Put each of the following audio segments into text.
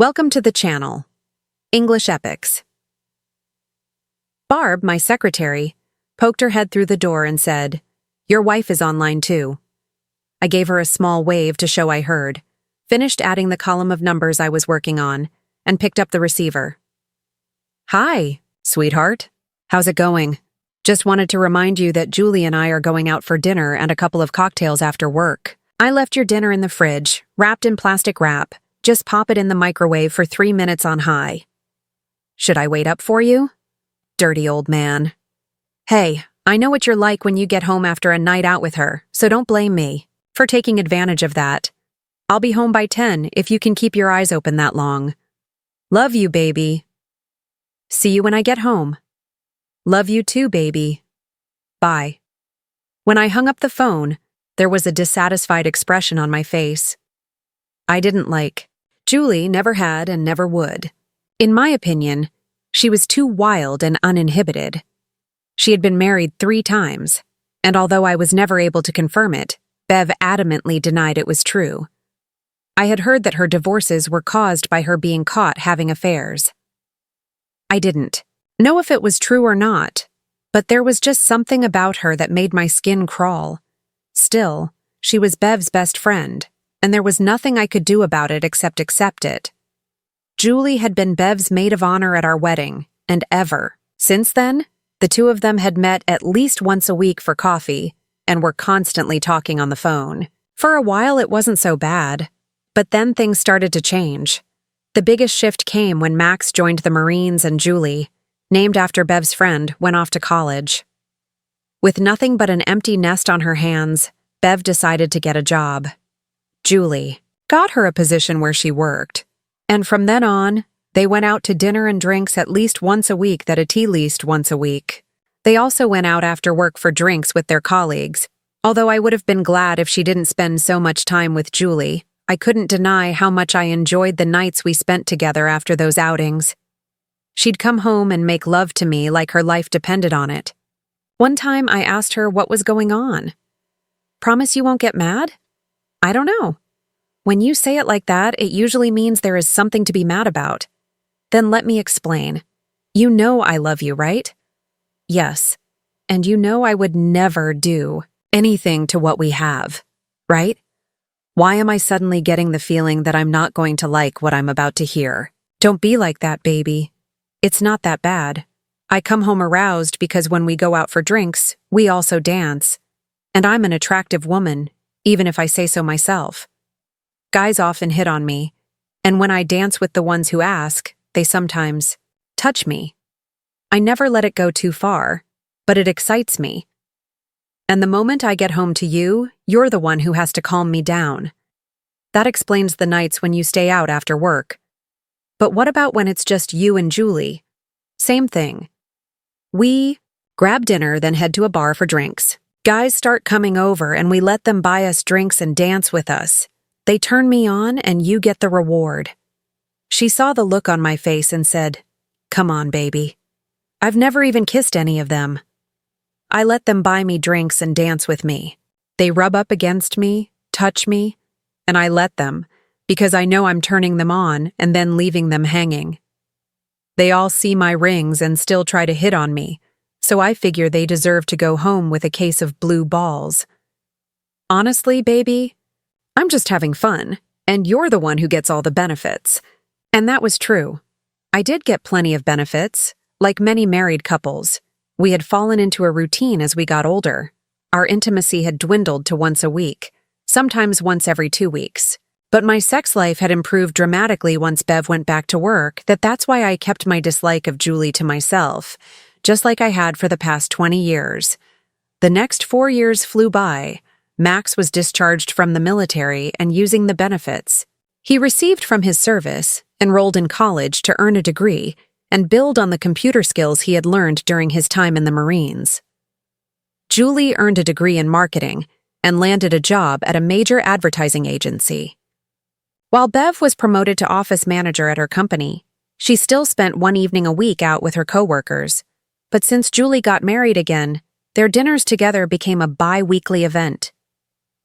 Welcome to the channel, English Epics. Barb, my secretary, poked her head through the door and said, "Your wife is online too." I gave her a small wave to show I heard, finished adding the column of numbers I was working on, and picked up the receiver. "Hi, sweetheart. How's it going? Just wanted to remind you that Julie and I are going out for dinner and a couple of cocktails after work. I left your dinner in the fridge, wrapped in plastic wrap. Just pop it in the microwave for 3 minutes on high. Should I wait up for you? Dirty old man. Hey, I know what you're like when you get home after a night out with her, so don't blame me for taking advantage of that. I'll be home by 10 if you can keep your eyes open that long. Love you, baby. See you when I get home. Love you too, baby. Bye." When I hung up the phone, there was a dissatisfied expression on my face. I didn't like. Julie never had and never would. In my opinion, she was too wild and uninhibited. She had been married 3 times, and although I was never able to confirm it, Bev adamantly denied it was true. I had heard that her divorces were caused by her being caught having affairs. I didn't know if it was true or not, but there was just something about her that made my skin crawl. Still, she was Bev's best friend, and there was nothing I could do about it except accept it. Julie had been Bev's maid of honor at our wedding, and ever. Since then, the two of them had met at least once a week for coffee, and were constantly talking on the phone. For a while it wasn't so bad, but then things started to change. The biggest shift came when Max joined the Marines and Julie, named after Bev's friend, went off to college. With nothing but an empty nest on her hands, Bev decided to get a job. Julie got her a position where she worked, and from then on, they went out to dinner and drinks at least once a week, least once a week. They also went out after work for drinks with their colleagues. Although I would have been glad if she didn't spend so much time with Julie, I couldn't deny how much I enjoyed the nights we spent together after those outings. She'd come home and make love to me like her life depended on it. One time I asked her what was going on. "Promise you won't get mad?" "I don't know. When you say it like that, it usually means there is something to be mad about." "Then let me explain. You know I love you, right?" "Yes. And you know I would never do anything to what we have, right? Why am I suddenly getting the feeling that I'm not going to like what I'm about to hear?" "Don't be like that, baby. It's not that bad. I come home aroused because when we go out for drinks, we also dance. And I'm an attractive woman, even if I say so myself. Guys often hit on me, and when I dance with the ones who ask, they sometimes touch me. I never let it go too far, but it excites me. And the moment I get home to you, you're the one who has to calm me down. That explains the nights when you stay out after work. But what about when it's just you and Julie? Same thing. We grab dinner, then head to a bar for drinks. Guys start coming over and we let them buy us drinks and dance with us. They turn me on and you get the reward." She saw the look on my face and said, "Come on, baby. I've never even kissed any of them. I let them buy me drinks and dance with me. They rub up against me, touch me, and I let them, because I know I'm turning them on and then leaving them hanging. They all see my rings and still try to hit on me, so I figure they deserve to go home with a case of blue balls. Honestly, baby, I'm just having fun, and you're the one who gets all the benefits." And that was true. I did get plenty of benefits. Like many married couples, we had fallen into a routine as we got older. Our intimacy had dwindled to once a week, sometimes once every 2 weeks. But my sex life had improved dramatically once Bev went back to work. That's why I kept my dislike of Julie to myself, just like I had for the past 20 years. The next 4 years flew by. Max was discharged from the military and using the benefits he received from his service, enrolled in college to earn a degree, and build on the computer skills he had learned during his time in the Marines. Julie earned a degree in marketing and landed a job at a major advertising agency. While Bev was promoted to office manager at her company, she still spent one evening a week out with her coworkers. But since Julie got married again, their dinners together became a bi-weekly event.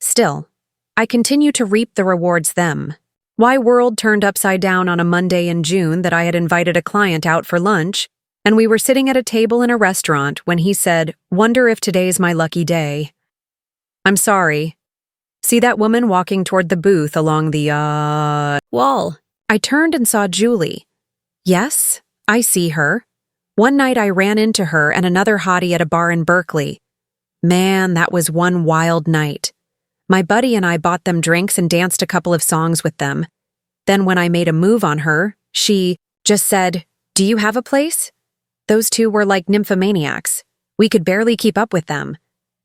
Still, I continue to reap the rewards them. Why world turned upside down on a Monday in June that I had invited a client out for lunch, and we were sitting at a table in a restaurant when he said, "Wonder if today's my lucky day." I'm sorry. See that woman walking toward the booth along the, wall? I turned and saw Julie. Yes, I see her. One night I ran into her and another hottie at a bar in Berkeley. Man, that was one wild night. My buddy and I bought them drinks and danced a couple of songs with them. Then when I made a move on her, she just said, "Do you have a place?" Those two were like nymphomaniacs. We could barely keep up with them.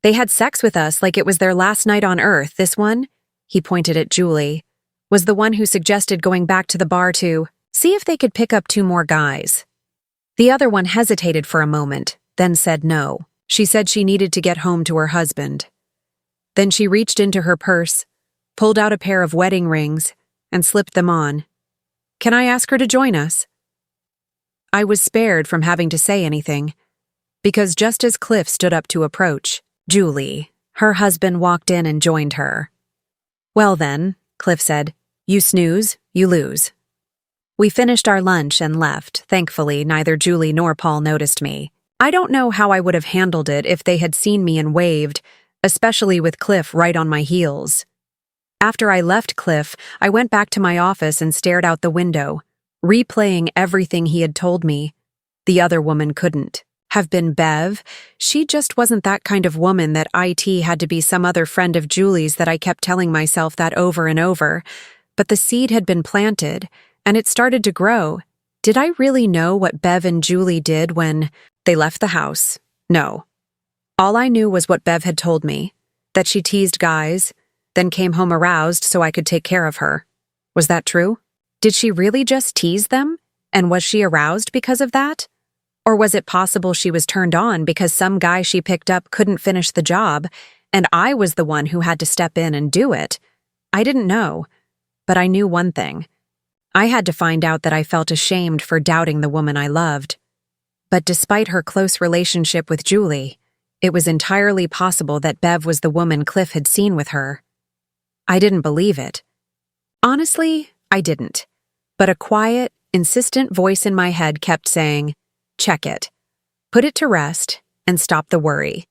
They had sex with us like it was their last night on earth. This one, he pointed at Julie, was the one who suggested going back to the bar to see if they could pick up 2 more guys. The other one hesitated for a moment, then said no. She said she needed to get home to her husband. Then she reached into her purse, pulled out a pair of wedding rings, and slipped them on. "Can I ask her to join us?" I was spared from having to say anything, because just as Cliff stood up to approach, Julie, her husband, walked in and joined her. "Well then," Cliff said, "you snooze, you lose." We finished our lunch and left. Thankfully, neither Julie nor Paul noticed me. I don't know how I would have handled it if they had seen me and waved, especially with Cliff right on my heels. After I left Cliff, I went back to my office and stared out the window, replaying everything he had told me. The other woman couldn't have been Bev. She just wasn't that kind of woman that IT had to be some other friend of Julie's that I kept telling myself that over and over. But the seed had been planted, and it started to grow. Did I really know what Bev and Julie did when they left the house? No. All I knew was what Bev had told me, that she teased guys, then came home aroused so I could take care of her. Was that true? Did she really just tease them? And was she aroused because of that? Or was it possible she was turned on because some guy she picked up couldn't finish the job, and I was the one who had to step in and do it? I didn't know, but I knew one thing. I had to find out that I felt ashamed for doubting the woman I loved. But despite her close relationship with Julie, it was entirely possible that Bev was the woman Cliff had seen with her. I didn't believe it. Honestly, I didn't. But a quiet, insistent voice in my head kept saying, "Check it. Put it to rest and stop the worry."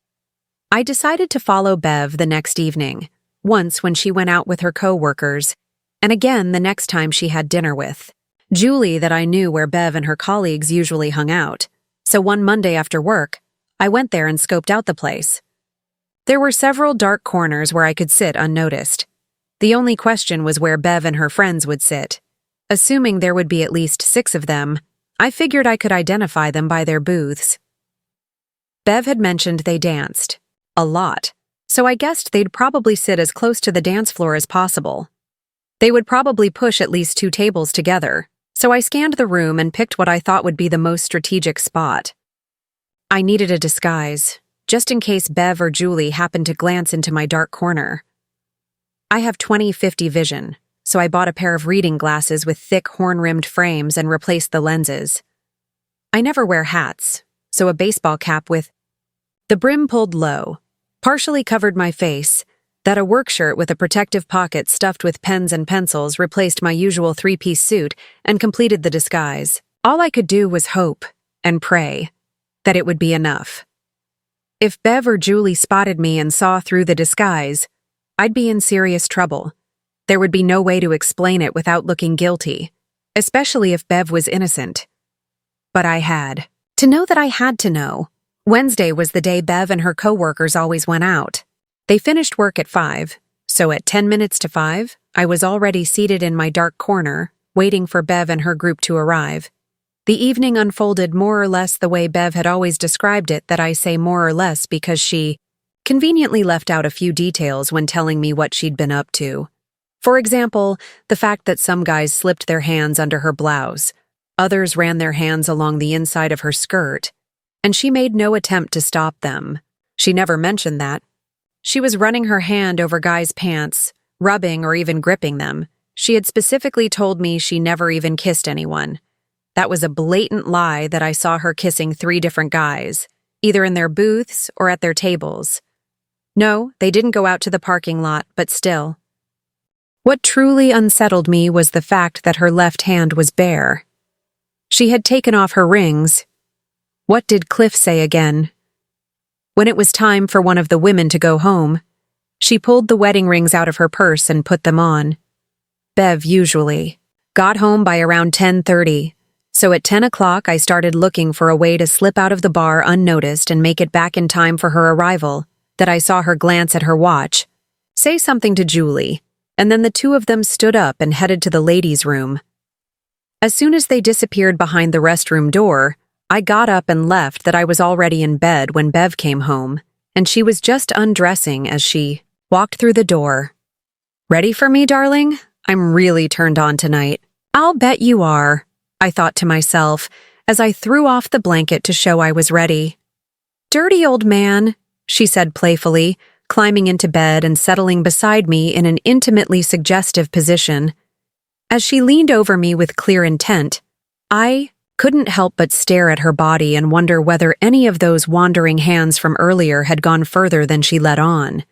I decided to follow Bev the next evening, once when she went out with her co-workers, and again the next time she had dinner with Julie, that I knew where Bev and her colleagues usually hung out. So one Monday after work, I went there and scoped out the place. There were several dark corners where I could sit unnoticed. The only question was where Bev and her friends would sit. Assuming there would be at least 6 of them, I figured I could identify them by their booths. Bev had mentioned they danced. A lot. So I guessed they'd probably sit as close to the dance floor as possible. They would probably push at least 2 tables together, so I scanned the room and picked what I thought would be the most strategic spot. I needed a disguise, just in case Bev or Julie happened to glance into my dark corner. I have 20/50 vision, so I bought a pair of reading glasses with thick horn-rimmed frames and replaced the lenses. I never wear hats, so a baseball cap with the brim pulled low partially covered my face, that a work shirt with a protective pocket stuffed with pens and pencils replaced my usual 3-piece suit and completed the disguise. All I could do was hope and pray that it would be enough. If Bev or Julie spotted me and saw through the disguise, I'd be in serious trouble. There would be no way to explain it without looking guilty, especially if Bev was innocent. But I had to know that I had to know. Wednesday was the day Bev and her coworkers always went out. They finished work at 5, so at 10 minutes to 5, I was already seated in my dark corner, waiting for Bev and her group to arrive. The evening unfolded more or less the way Bev had always described it, that I say more or less because she conveniently left out a few details when telling me what she'd been up to. For example, the fact that some guys slipped their hands under her blouse, others ran their hands along the inside of her skirt, and she made no attempt to stop them. She never mentioned that. She was running her hand over guys' pants, rubbing or even gripping them. She had specifically told me she never even kissed anyone. That was a blatant lie that I saw her kissing 3 different guys, either in their booths or at their tables. No, they didn't go out to the parking lot, but still. What truly unsettled me was the fact that her left hand was bare. She had taken off her rings. What did Cliff say again? When it was time for one of the women to go home, she pulled the wedding rings out of her purse and put them on. Bev usually got home by around 10:30, so at 10 o'clock I started looking for a way to slip out of the bar unnoticed and make it back in time for her arrival, that I saw her glance at her watch, say something to Julie, and then the two of them stood up and headed to the ladies' room. As soon as they disappeared behind the restroom door, I got up and left that I was already in bed when Bev came home, and she was just undressing as she walked through the door. "Ready for me, darling? I'm really turned on tonight." "I'll bet you are," I thought to myself as I threw off the blanket to show I was ready. "Dirty old man," she said playfully, climbing into bed and settling beside me in an intimately suggestive position. As she leaned over me with clear intent, I couldn't help but stare at her body and wonder whether any of those wandering hands from earlier had gone further than she let on.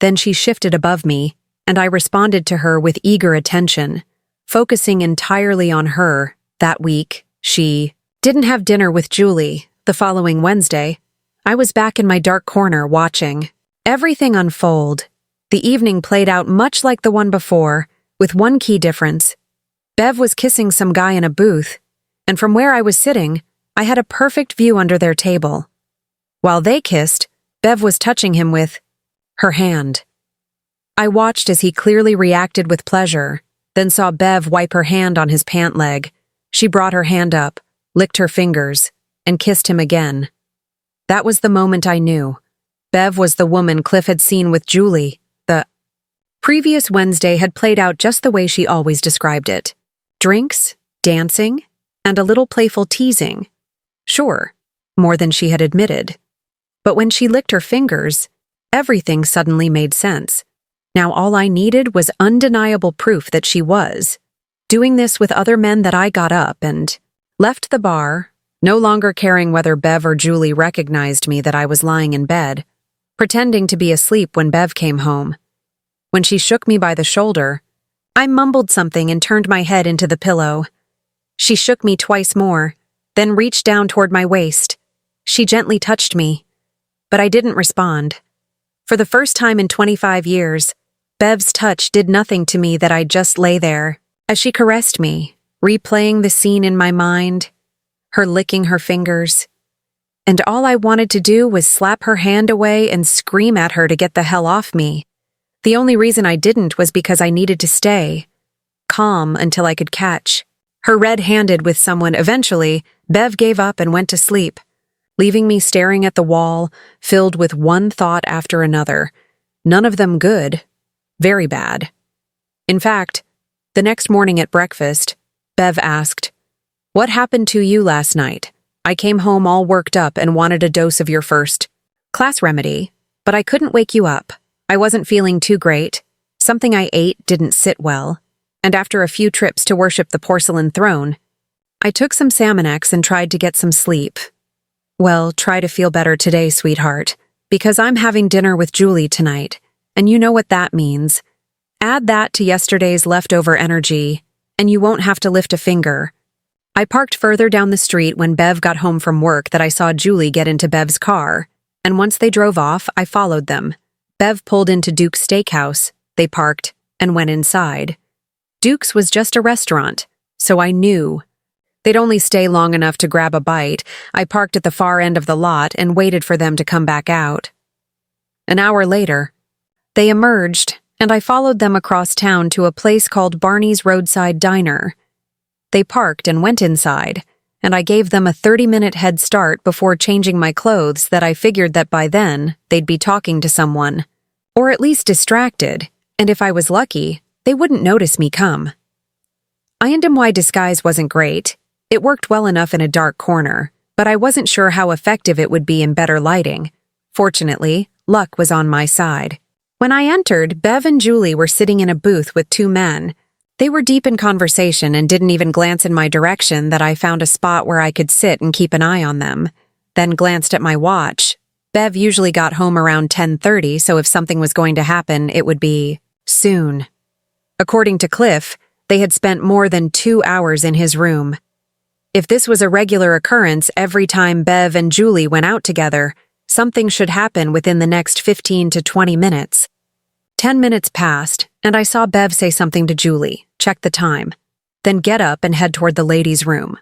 Then she shifted above me, and I responded to her with eager attention, focusing entirely on her. That week, she didn't have dinner with Julie. The following Wednesday, I was back in my dark corner watching everything unfold. The evening played out much like the one before, with one key difference. Bev was kissing some guy in a booth, and from where I was sitting, I had a perfect view under their table. While they kissed, Bev was touching him with her hand. I watched as he clearly reacted with pleasure, then saw Bev wipe her hand on his pant leg. She brought her hand up, licked her fingers, and kissed him again. That was the moment I knew. Bev was the woman Cliff had seen with Julie. The previous Wednesday had played out just the way she always described it. Drinks, dancing, and a little playful teasing. Sure, more than she had admitted. But when she licked her fingers, everything suddenly made sense. Now all I needed was undeniable proof that she was doing this with other men. That I got up and left the bar, no longer caring whether Bev or Julie recognized me that I was lying in bed, pretending to be asleep when Bev came home. When she shook me by the shoulder, I mumbled something and turned my head into the pillow. She shook me twice more, then reached down toward my waist. She gently touched me, but I didn't respond. For the first time in 25 years, Bev's touch did nothing to me. That I just lay there as she caressed me, replaying the scene in my mind, her licking her fingers. And all I wanted to do was slap her hand away and scream at her to get the hell off me. The only reason I didn't was because I needed to stay calm until I could catch her red-handed with someone. Eventually, Bev gave up and went to sleep, leaving me staring at the wall, filled with one thought after another. None of them good. Very bad. In fact, the next morning at breakfast, Bev asked, "What happened to you last night? I came home all worked up and wanted a dose of your first class remedy, but I couldn't wake you up. I wasn't feeling too great. Something I ate didn't sit well. And after a few trips to worship the porcelain throne, I took some Salmonex and tried to get some sleep. Well, try to feel better today, sweetheart, because I'm having dinner with Julie tonight, and you know what that means. Add that to yesterday's leftover energy, and you won't have to lift a finger." I parked further down the street when Bev got home from work that I saw Julie get into Bev's car, and once they drove off, I followed them. Bev pulled into Duke's Steakhouse, they parked, and went inside. Duke's was just a restaurant, so I knew they'd only stay long enough to grab a bite. I parked at the far end of the lot and waited for them to come back out. An hour later, they emerged, and I followed them across town to a place called Barney's Roadside Diner. They parked and went inside, and I gave them a 30-minute head start before changing my clothes. That I figured that by then, they'd be talking to someone, or at least distracted, and if I was lucky, they wouldn't notice me come. I asked him why disguise wasn't great. It worked well enough in a dark corner, but I wasn't sure how effective it would be in better lighting. Fortunately, luck was on my side. When I entered, Bev and Julie were sitting in a booth with two men. They were deep in conversation and didn't even glance in my direction. That I found a spot where I could sit and keep an eye on them, then glanced at my watch. Bev usually got home around 10:30, so if something was going to happen, it would be soon. According to Cliff, they had spent more than 2 hours in his room. If this was a regular occurrence every time Bev and Julie went out together, something should happen within the next 15 to 20 minutes. 10 minutes passed, and I saw Bev say something to Julie, check the time, then get up and head toward the ladies' room.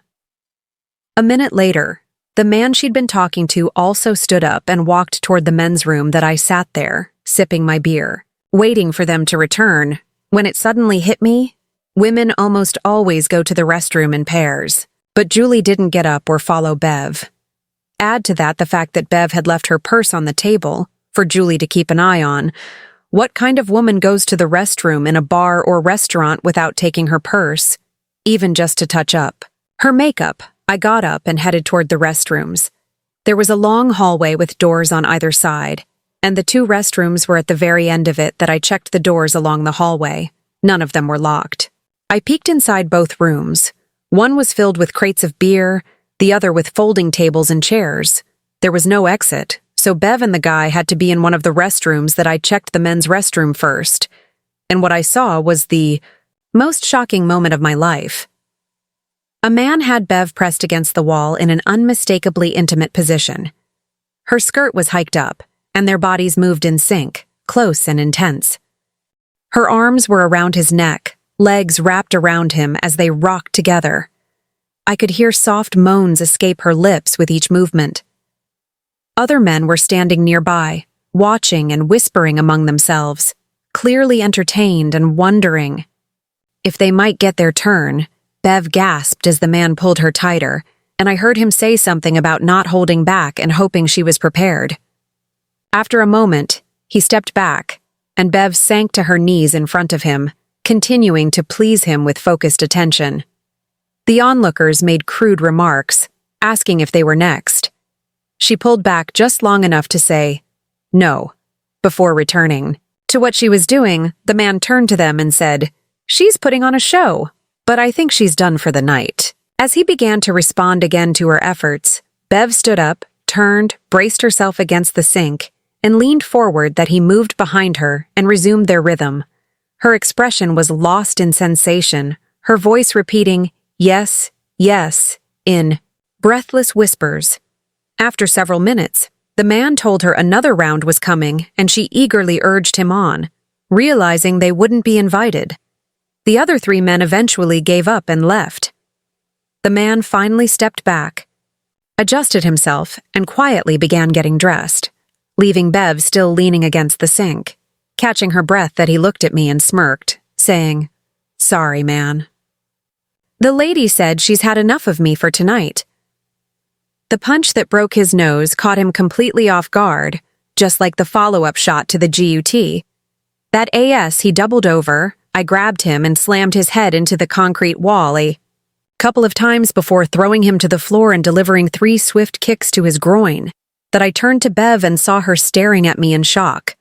A minute later, the man she'd been talking to also stood up and walked toward the men's room that I sat there, sipping my beer, waiting for them to return, when it suddenly hit me. Women almost always go to the restroom in pairs, but Julie didn't get up or follow Bev. Add to that the fact that Bev had left her purse on the table for Julie to keep an eye on. What kind of woman goes to the restroom in a bar or restaurant without taking her purse, even just to touch up her makeup? I got up and headed toward the restrooms. There was a long hallway with doors on either side, and the 2 restrooms were at the very end of it that I checked the doors along the hallway. None of them were locked. I peeked inside both rooms. One was filled with crates of beer, the other with folding tables and chairs. There was no exit, so Bev and the guy had to be in one of the restrooms that I checked the men's restroom first. And what I saw was the most shocking moment of my life. A man had Bev pressed against the wall in an unmistakably intimate position. Her skirt was hiked up, and their bodies moved in sync, close and intense. Her arms were around his neck, legs wrapped around him as they rocked together. I could hear soft moans escape her lips with each movement. Other men were standing nearby, watching and whispering among themselves, clearly entertained and wondering. If they might get their turn, Bev gasped as the man pulled her tighter, and I heard him say something about not holding back and hoping she was prepared. After a moment, he stepped back, and Bev sank to her knees in front of him, continuing to please him with focused attention. The onlookers made crude remarks, asking if they were next. She pulled back just long enough to say, "No," before returning. To what she was doing, the man turned to them and said, "She's putting on a show, but I think she's done for the night." As he began to respond again to her efforts, Bev stood up, turned, braced herself against the sink, and leaned forward that he moved behind her and resumed their rhythm. Her expression was lost in sensation, her voice repeating, "Yes, yes," in breathless whispers. After several minutes, the man told her another round was coming, and she eagerly urged him on, realizing they wouldn't be invited. The other 3 men eventually gave up and left. The man finally stepped back, adjusted himself, and quietly began getting dressed, leaving Bev still leaning against the sink. Catching her breath that he looked at me and smirked, saying, "Sorry, man." The lady said she's had enough of me for tonight. The punch that broke his nose caught him completely off guard, just like the follow-up shot to the GUT. That AS he doubled over, I grabbed him and slammed his head into the concrete wall a couple of times before throwing him to the floor and delivering 3 swift kicks to his groin, that I turned to Bev and saw her staring at me in shock.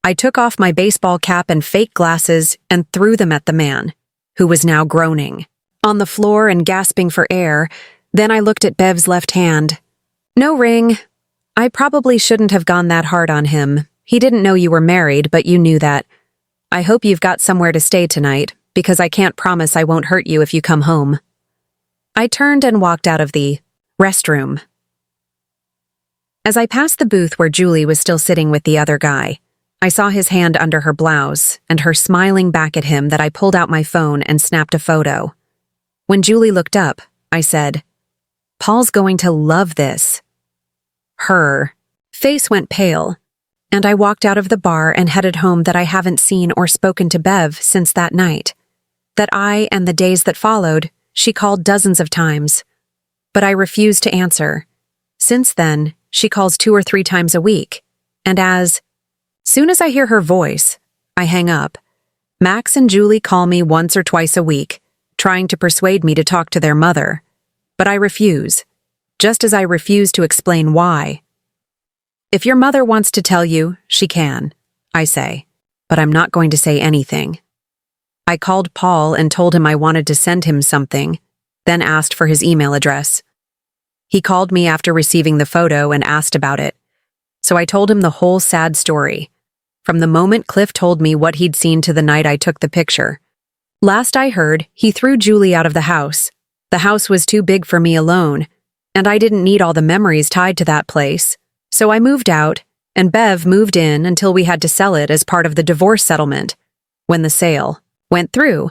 I took off my baseball cap and fake glasses and threw them at the man, who was now groaning on the floor and gasping for air. Then I looked at Bev's left hand. "No ring. I probably shouldn't have gone that hard on him. He didn't know you were married, but you knew that. I hope you've got somewhere to stay tonight, because I can't promise I won't hurt you if you come home." I turned and walked out of the restroom. As I passed the booth where Julie was still sitting with the other guy, I saw his hand under her blouse and her smiling back at him that I pulled out my phone and snapped a photo. When Julie looked up, I said, "Paul's going to love this." Her face went pale, and I walked out of the bar and headed home that I haven't seen or spoken to Bev since that night. That I and the days that followed, she called dozens of times, but I refused to answer. Since then, she calls 2 or 3 times a week, and soon as I hear her voice, I hang up. Max and Julie call me once or twice a week, trying to persuade me to talk to their mother. But I refuse, just as I refuse to explain why. "If your mother wants to tell you, she can," I say, but I'm not going to say anything. I called Paul and told him I wanted to send him something, then asked for his email address. He called me after receiving the photo and asked about it. So I told him the whole sad story, from the moment Cliff told me what he'd seen to the night I took the picture. Last I heard, he threw Julie out of the house. The house was too big for me alone, and I didn't need all the memories tied to that place. So I moved out, and Bev moved in until we had to sell it as part of the divorce settlement. When the sale went through,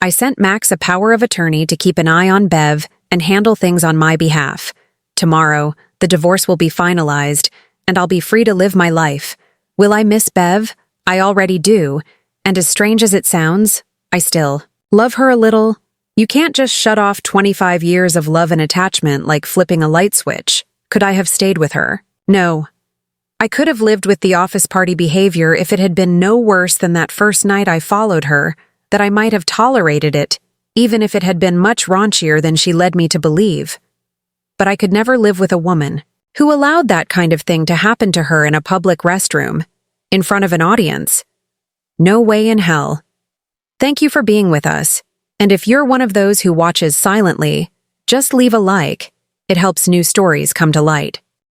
I sent Max a power of attorney to keep an eye on Bev and handle things on my behalf. Tomorrow, the divorce will be finalized, and I'll be free to live my life. Will I miss Bev? I already do, and as strange as it sounds, I still love her a little. You can't just shut off 25 years of love and attachment like flipping a light switch. Could I have stayed with her? No. I could have lived with the office party behavior if it had been no worse than that first night I followed her, that I might have tolerated it, even if it had been much raunchier than she led me to believe. But I could never live with a woman who allowed that kind of thing to happen to her in a public restroom, in front of an audience. No way in hell. Thank you for being with us, and if you're one of those who watches silently, just leave a like. It helps new stories come to light.